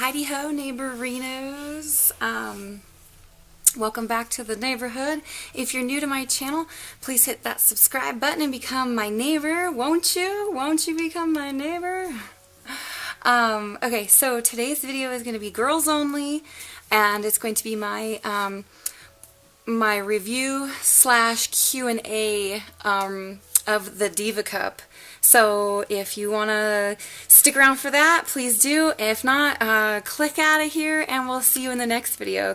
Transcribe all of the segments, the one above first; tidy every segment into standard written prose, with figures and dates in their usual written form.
Heidi-ho, neighborinos. Welcome back to the neighborhood. If you're new to my channel, please hit that subscribe button and become my neighbor, won't you? Won't you become my neighbor? Okay, so today's video is going to be girls only, and it's going to be my my review slash Q&A of the Diva Cup. So if you want to stick around for that, please do. If not, click out of here and we'll see you in the next video.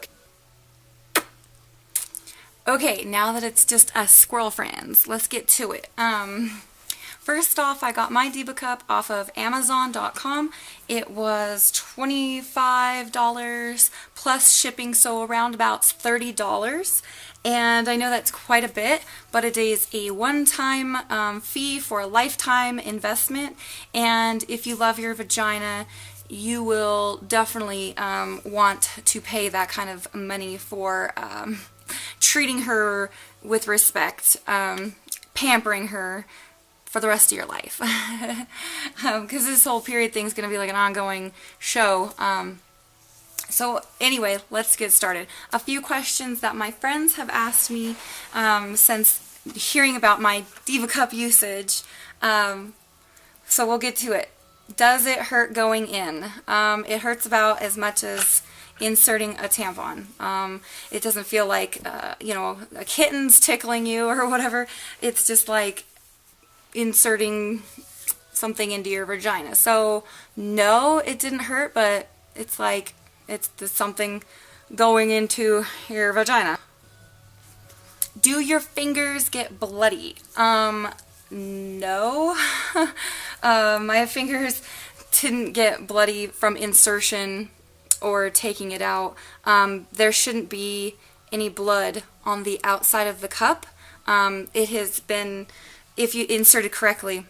Okay, now that it's just us squirrel friends, let's get to it. First off, I got my Diva Cup off of Amazon.com. It was $25 plus shipping, so around about $30. And I know that's quite a bit, but it is a one-time fee for a lifetime investment. And if you love your vagina, you will definitely want to pay that kind of money for treating her with respect, pampering her for the rest of your life. Because this whole period thing is going to be like an ongoing show. So anyway, let's get started. A few questions that my friends have asked me since hearing about my Diva Cup usage. So we'll get to it. Does it hurt going in? It hurts about as much as inserting a tampon. It doesn't feel like, you know, a kitten's tickling you or whatever. It's just like inserting something into your vagina. So no, it didn't hurt, but it's like it's something going into your vagina. Do your fingers get bloody? No. My fingers didn't get bloody from insertion or taking it out. There shouldn't be any blood on the outside of the cup. It has been, if you insert it correctly,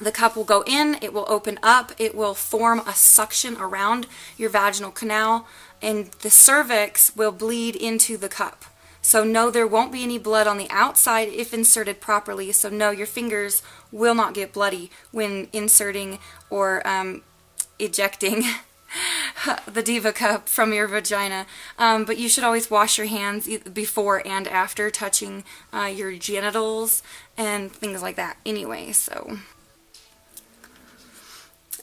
the cup will go in, it will open up, it will form a suction around your vaginal canal, and the cervix will bleed into the cup. So no, there won't be any blood on the outside if inserted properly. So no, your fingers will not get bloody when inserting or ejecting the Diva Cup from your vagina. But you should always wash your hands before and after touching your genitals and things like that anyway, so.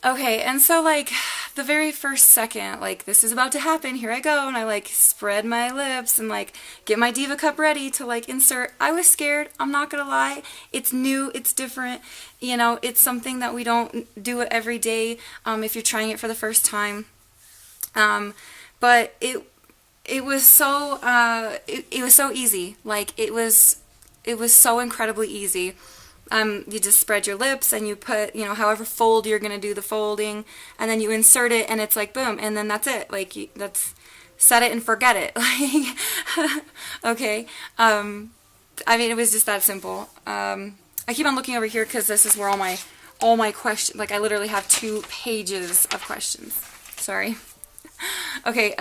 Okay, and so like the very first second, like this is about to happen, here I go, and I like spread my lips and like get my Diva Cup ready to like insert. I was scared, I'm not gonna lie. It's new, it's different, you know, it's something that we don't do it every day if you're trying it for the first time. But it was so it was so easy. Like it was so incredibly easy. You just spread your lips and you put, you know, however fold you're gonna do the folding, and then you insert it and it's like boom, and then that's it. Like that's set it and forget it. Like okay. I mean, it was just that simple. I keep on looking over here because this is where all my questions, like I literally have 2 pages of questions. Sorry. Okay,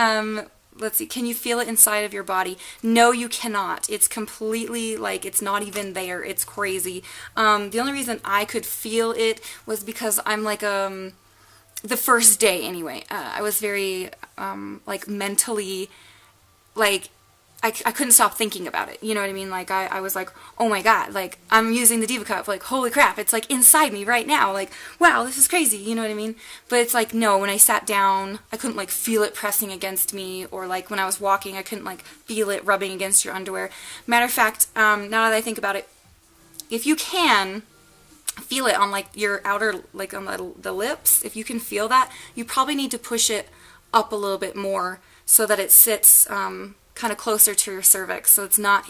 let's see. Can you feel it inside of your body? No, you cannot. It's completely, like, it's not even there. It's crazy. The only reason I could feel it was because I'm, like, the first day, anyway, I was very, like, mentally, like, I couldn't stop thinking about it. You know what I mean? Like, I was like, oh my god, like, I'm using the Diva Cup. Like, holy crap, it's, like, inside me right now. Like, wow, this is crazy. You know what I mean? But it's like, no, when I sat down, I couldn't, like, feel it pressing against me. Or, like, when I was walking, I couldn't, like, feel it rubbing against your underwear. Matter of fact, now that I think about it, if you can feel it on, like, your outer, like, on the lips, if you can feel that, you probably need to push it up a little bit more so that it sits, kind of closer to your cervix, so it's not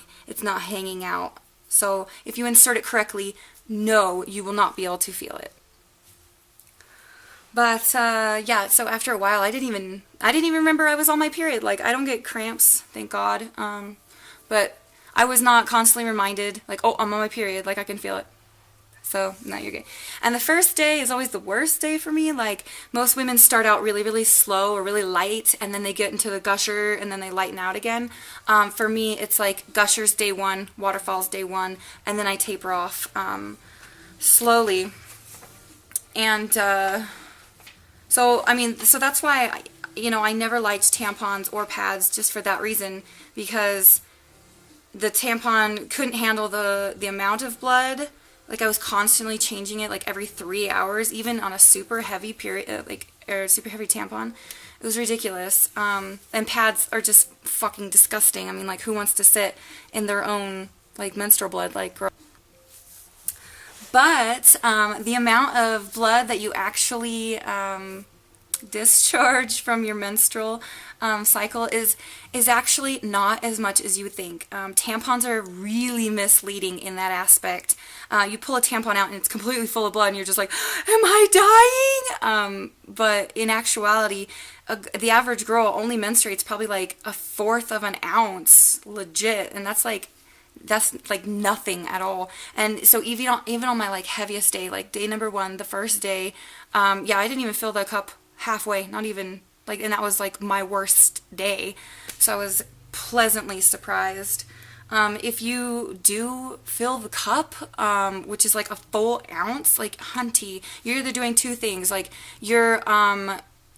hanging out. So if you insert it correctly, no, you will not be able to feel it. But yeah, so after a while, I didn't even remember I was on my period. Like, I don't get cramps, thank God. But I was not constantly reminded, like, oh, I'm on my period, like I can feel it. So, no, you're good. And the first day is always the worst day for me. Like, most women start out really, really slow or really light, and then they get into the gusher, and then they lighten out again. For me, it's like gushers day 1, waterfalls day 1, and then I taper off slowly. And So, I mean, so that's why you know, I never liked tampons or pads just for that reason, because the tampon couldn't handle the amount of blood. Like, I was constantly changing it like every 3 hours, even on a super heavy period, or super heavy tampon. It was ridiculous. And pads are just fucking disgusting. I mean, like, who wants to sit in their own, like, menstrual blood? Like, gross. But the amount of blood that you actually discharge from your menstrual cycle is actually not as much as you would think. Tampons are really misleading in that aspect. You pull a tampon out and it's completely full of blood and you're just like, am I dying? But in actuality, the average girl only menstruates probably like 1/4 of an ounce, legit, and that's like nothing at all. And so even on my like heaviest day, like day number 1, the first day, yeah, I didn't even fill the cup halfway, not even, like, and that was like my worst day. So I was pleasantly surprised. If you do fill the cup, which is like a full ounce, like, hunty, you're either doing 2 things. Like, you're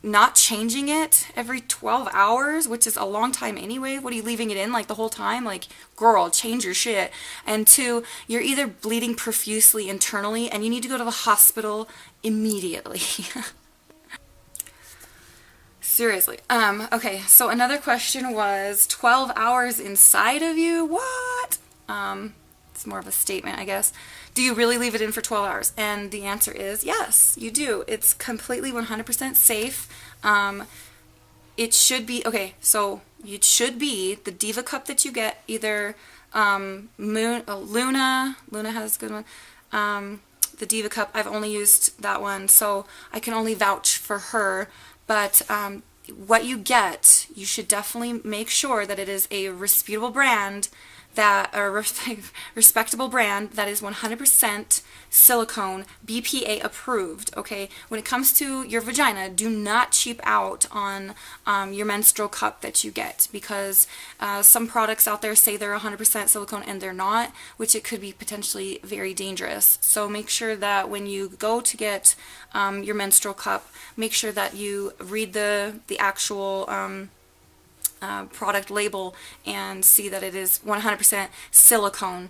not changing it every 12 hours, which is a long time anyway. What are you leaving it in like the whole time? Like, girl, change your shit. And 2, you're either bleeding profusely internally and you need to go to the hospital immediately. Seriously. Okay, so another question was 12 hours inside of you? What? It's more of a statement, I guess. Do you really leave it in for 12 hours? And the answer is yes, you do. It's completely 100% safe. It should be, okay, so it should be the Diva Cup that you get, either Luna has a good one. The Diva Cup, I've only used that one, so I can only vouch for her. But what you get, you should definitely make sure that it is a respectable brand, respectable brand that is 100% silicone, BPA approved, okay? When it comes to your vagina, do not cheap out on your menstrual cup that you get, because some products out there say they're 100% silicone and they're not, which it could be potentially very dangerous. So make sure that when you go to get your menstrual cup, make sure that you read the actual product label and see that it is 100% silicone.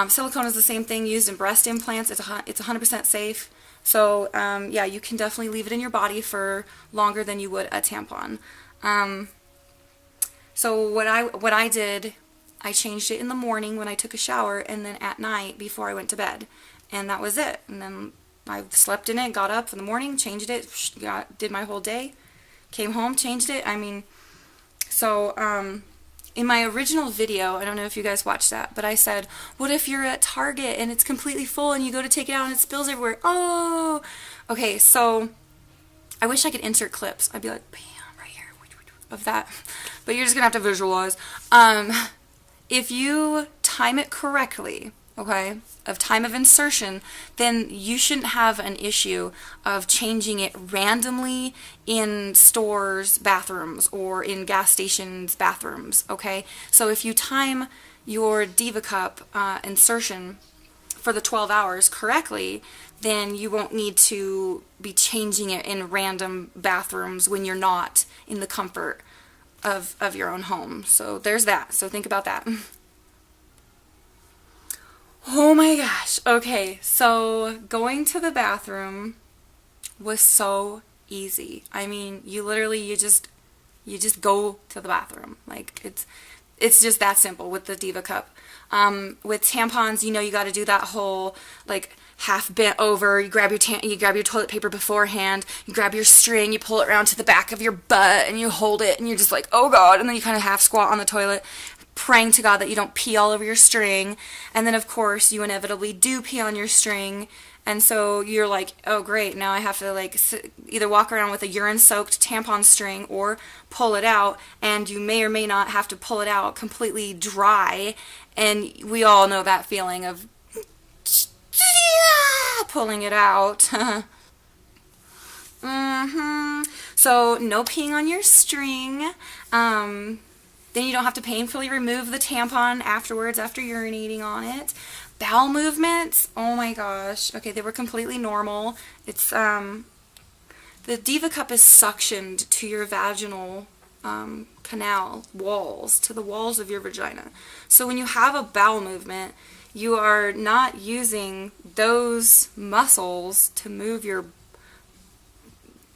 Silicone is the same thing used in breast implants. It's 100% safe. So yeah, you can definitely leave it in your body for longer than you would a tampon. So what I did, I changed it in the morning when I took a shower, and then at night before I went to bed, and that was it. And then I slept in it, got up in the morning, changed it, did my whole day, came home, changed it. I mean, so in my original video, I don't know if you guys watched that, but I said, what if you're at Target and it's completely full and you go to take it out and it spills everywhere? Oh, okay, so I wish I could insert clips. I'd be like, bam, right here, of that. But you're just going to have to visualize. If you time it correctly, okay, of time of insertion, then you shouldn't have an issue of changing it randomly in stores' bathrooms or in gas stations' bathrooms, okay? So if you time your Diva Cup insertion for the 12 hours correctly, then you won't need to be changing it in random bathrooms when you're not in the comfort of your own home. So there's that. So think about that. Oh my gosh. Okay, so going to the bathroom was so easy. I mean, you literally, you just go to the bathroom. Like, it's just that simple with the Diva Cup. With tampons, you know, you got to do that whole, like, half bent over, you grab your toilet paper beforehand, you grab your string, you pull it around to the back of your butt, and you hold it, and you're just like, oh god, and then you kind of half squat on the toilet, praying to God that you don't pee all over your string. And then of course you inevitably do pee on your string, and so you're like, oh great, now I have to like either walk around with a urine soaked tampon string or pull it out, and you may or may not have to pull it out completely dry, and we all know that feeling of pulling it out. So no peeing on your string. Then you don't have to painfully remove the tampon afterwards after urinating on it. Bowel movements, oh my gosh. Okay, they were completely normal. It's the Diva Cup is suctioned to your vaginal canal walls, to the walls of your vagina. So when you have a bowel movement, you are not using those muscles to move your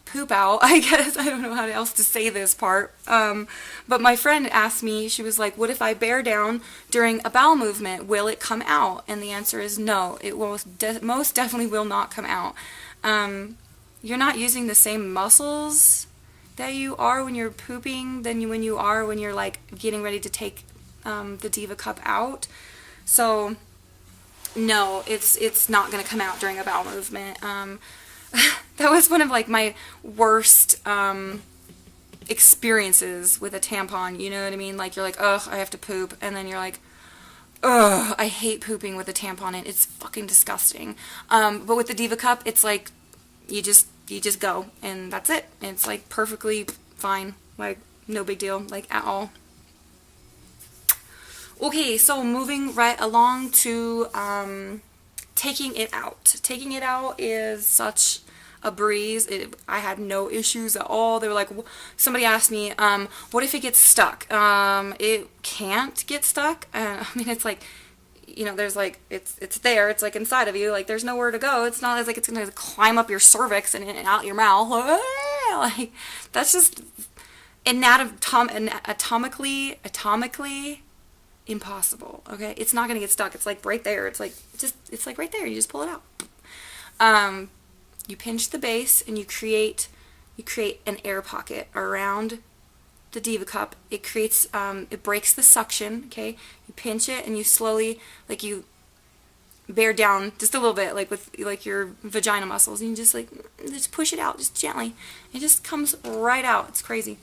poop out, I guess. I don't know how else to say this part. But my friend asked me, she was like, what if I bear down during a bowel movement? Will it come out? And the answer is no. It will most definitely will not come out. You're not using the same muscles that you are when you're pooping than when you are when you're like getting ready to take the Diva Cup out. So no, it's not going to come out during a bowel movement. That was one of like my worst experiences with a tampon, you know what I mean? Like you're like, ugh, I have to poop, and then you're like, ugh, I hate pooping with a tampon in. It's fucking disgusting. But with the Diva Cup, it's like you just go, and that's it. It's like perfectly fine, like no big deal, like at all. Okay, so moving right along to taking it out. Taking it out is such a breeze. I had no issues at all. They were like, somebody asked me, what if it gets stuck? It can't get stuck. I mean, it's like, you know, there's like, it's there. It's like inside of you. Like, there's nowhere to go. It's not as like it's going to climb up your cervix and out your mouth. Like, that's just atomically impossible. Okay, it's not gonna get stuck. It's like right there. It's like right there. You just pull it out. You pinch the base and you create an air pocket around the Diva Cup. It creates it breaks the suction. Okay, you pinch it and you slowly, like, you bear down just a little bit, like with like your vagina muscles, and you just push it out just gently. It just comes right out. It's crazy.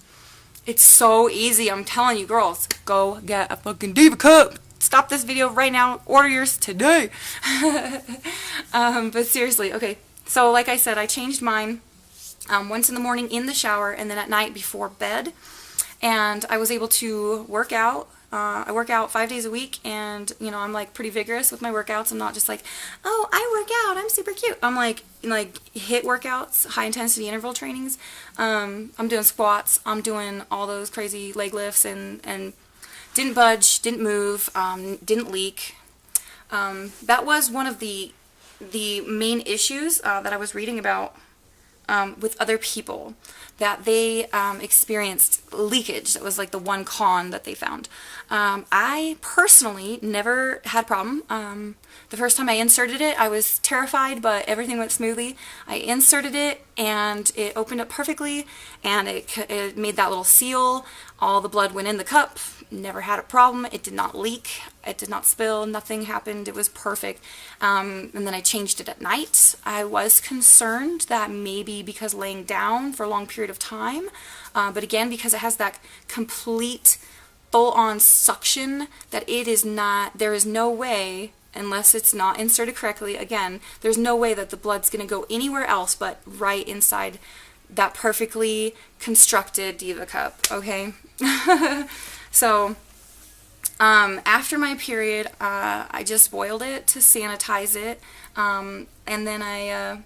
It's so easy. I'm telling you, girls, go get a fucking Diva Cup. Stop this video right now. Order yours today. But seriously, okay. So like I said, I changed mine once in the morning in the shower and then at night before bed. And I was able to work out. I work out 5 days a week, and you know, I'm like pretty vigorous with my workouts. I'm not just like, oh, I work out, I'm super cute. I'm like HIIT workouts, high intensity interval trainings. I'm doing squats. I'm doing all those crazy leg lifts, and didn't budge, didn't move, didn't leak. That was one of the main issues that I was reading about with other people, that they experienced leakage. That was like the one con that they found. I personally never had a problem. The first time I inserted it, I was terrified, but everything went smoothly. I inserted it, and it opened up perfectly, and it made that little seal. All the blood went in the cup. Never had a problem. It did not leak. It did not spill. Nothing happened. It was perfect. And then I changed it at night. I was concerned that maybe because laying down for a long period of time, but again, because it has that complete full-on suction, that it is not, there is no way, unless it's not inserted correctly, again, there's no way that the blood's going to go anywhere else but right inside that perfectly constructed Diva Cup, okay? So, after my period, I just boiled it to sanitize it, and then I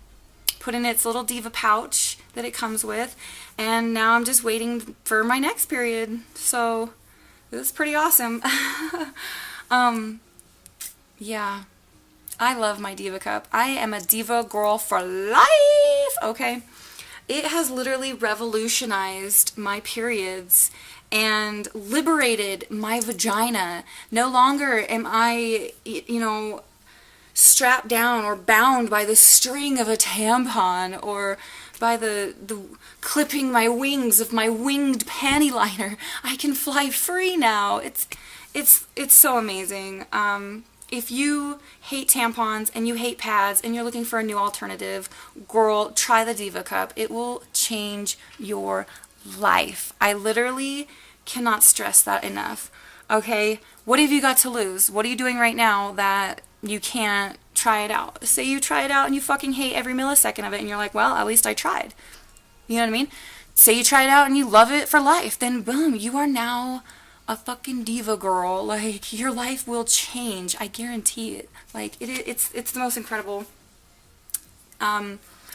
put in its little Diva pouch that it comes with, and now I'm just waiting for my next period. So, this is pretty awesome. Yeah, I love my Diva Cup. I am a Diva girl for life, okay? It has literally revolutionized my periods and liberated my vagina. No longer am I, you know, strapped down or bound by the string of a tampon or by the clipping my wings of my winged panty liner. I can fly free now. It's so amazing. If you hate tampons and you hate pads and you're looking for a new alternative, girl, try the Diva Cup. It will change your life. I literally cannot stress that enough. Okay, what have you got to lose? What are you doing right now that you can't try it out? Say you try it out and you fucking hate every millisecond of it, and you're like, well, at least I tried. You know what I mean? Say you try it out and you love it for life, then boom, you are now a fucking diva girl. Like, your life will change. I guarantee it. Like, it's the most incredible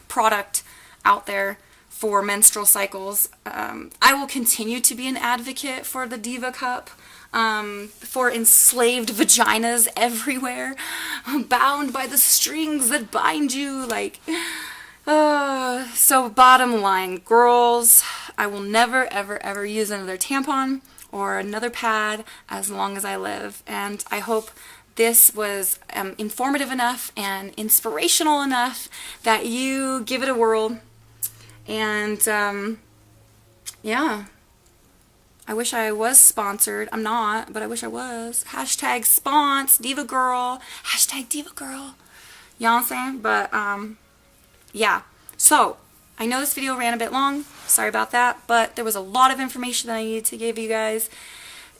product out there for menstrual cycles. I will continue to be an advocate for the Diva Cup, for enslaved vaginas everywhere, bound by the strings that bind you, like, so bottom line, girls, I will never, ever, ever use another tampon or another pad as long as I live, and I hope this was informative enough and inspirational enough that you give it a whirl. And yeah, I wish I was sponsored. I'm not, but I wish I was. Hashtag spons, Diva Girl. Hashtag Diva Girl. You know what I'm saying? But yeah. So I know this video ran a bit long. Sorry about that. But there was a lot of information that I needed to give you guys.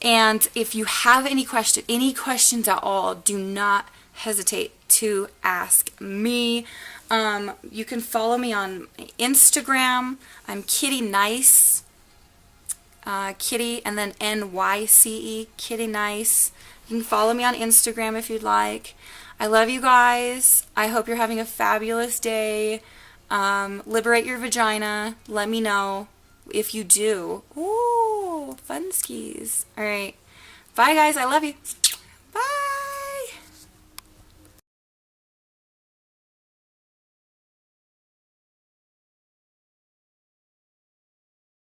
And if you have any questions at all, do not hesitate to ask me. You can follow me on Instagram. I'm Kitty Nice. Kitty and then NYCE. Kitty Nice. You can follow me on Instagram if you'd like. I love you guys. I hope you're having a fabulous day. Liberate your vagina. Let me know if you do. Ooh, fun skis. Alright. Bye guys. I love you.